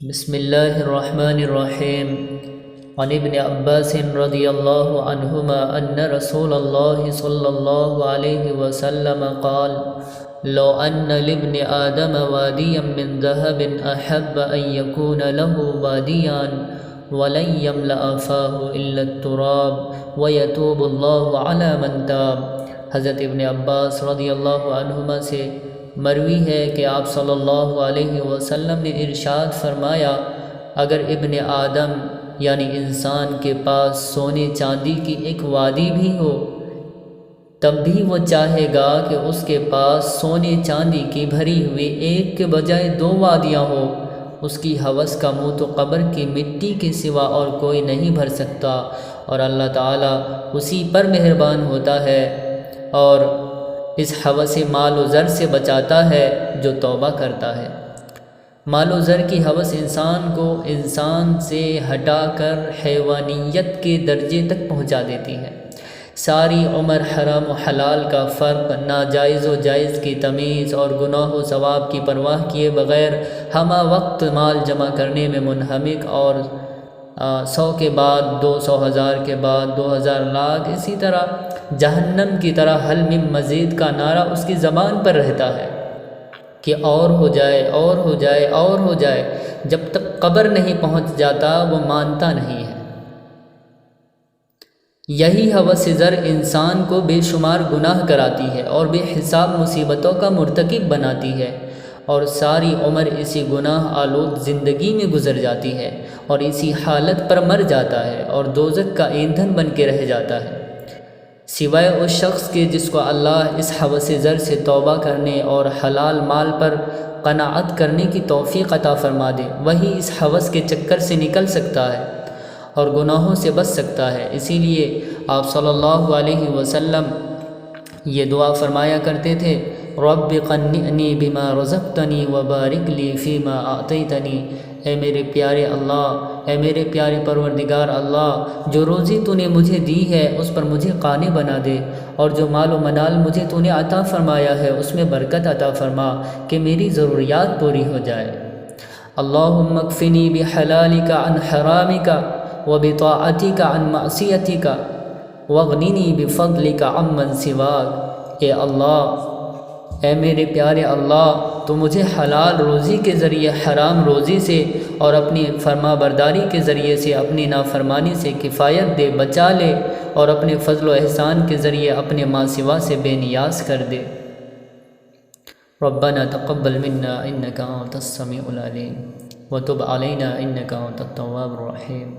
بسم الله الرحمن الرحيم. عن ابن عباس رضي الله عنهما أن رسول الله صلى الله عليه وسلم قال: لو أن لابن آدم واديا من ذهب أحب أن يكون له واديان ولن يملأ فاه إلا التراب ويتوب الله على من تاب. حضرت ابن عباس رضی اللہ عنہما سے مروی ہے کہ آپ صلی اللہ علیہ وسلم نے ارشاد فرمایا: اگر ابن آدم یعنی انسان کے پاس سونے چاندی کی ایک وادی بھی ہو تب بھی وہ چاہے گا کہ اس کے پاس سونے چاندی کی بھری ہوئی ایک کے بجائے 2 وادیاں ہوں۔ اس کی ہوس کا منہ تو قبر کی مٹی کے سوا اور کوئی نہیں بھر سکتا، اور اللہ تعالیٰ اسی پر مہربان ہوتا ہے اور اس ہوس مال و زر سے بچاتا ہے جو توبہ کرتا ہے۔ مال و زر کی ہوس انسان کو انسان سے ہٹا کر حیوانیت کے درجے تک پہنچا دیتی ہے۔ ساری عمر حرام و حلال کا فرق، ناجائز و جائز کی تمیز اور گناہ و ثواب کی پرواہ کیے بغیر ہمہ وقت مال جمع کرنے میں منہمک، اور 100 کے بعد 200 1000 کے بعد 2000 لاکھ، اسی طرح جہنم کی طرح حل من مزید کا نعرہ اس کی زبان پر رہتا ہے کہ اور ہو جائے اور ہو جائے اور ہو جائے۔ جب تک قبر نہیں پہنچ جاتا وہ مانتا نہیں ہے۔ یہی ہوس زر انسان کو بے شمار گناہ کراتی ہے اور بے حساب مصیبتوں کا مرتکب بناتی ہے، اور ساری عمر اسی گناہ آلود زندگی میں گزر جاتی ہے اور اسی حالت پر مر جاتا ہے اور دوزخ کا ایندھن بن کے رہ جاتا ہے، سوائے اس شخص کے جس کو اللہ اس ہوس زر سے توبہ کرنے اور حلال مال پر قناعت کرنے کی توفیق عطا فرما دے۔ وہی اس ہوس کے چکر سے نکل سکتا ہے اور گناہوں سے بچ سکتا ہے۔ اسی لیے آپ صلی اللہ علیہ وسلم یہ دعا فرمایا کرتے تھے: رب قنعنی بما رزقتنی وبارک لی فیما اعطیتنی۔ اے میرے پیارے اللہ، اے میرے پیارے پروردگار اللہ، جو روزی تو نے مجھے دی ہے اس پر مجھے قانع بنا دے، اور جو مال و منال مجھے تو نے عطا فرمایا ہے اس میں برکت عطا فرما کہ میری ضروریات پوری ہو جائے۔ اللہم اکفنی بحلالک عن حرامک وبطاعتک عن معصیتک واغننی بفضلک عمن سواک۔ اے اللہ، اے میرے پیارے اللہ، تو مجھے حلال روزی کے ذریعے حرام روزی سے اور اپنی فرما برداری کے ذریعے سے اپنی نافرمانی سے کفایت دے، بچا لے، اور اپنے فضل و احسان کے ذریعے اپنے ما سوا سے بے نیاز کر دے۔ ربنا تقبل منا انک انت السمیع العلیم وتب علینا انک انت التواب الرحیم۔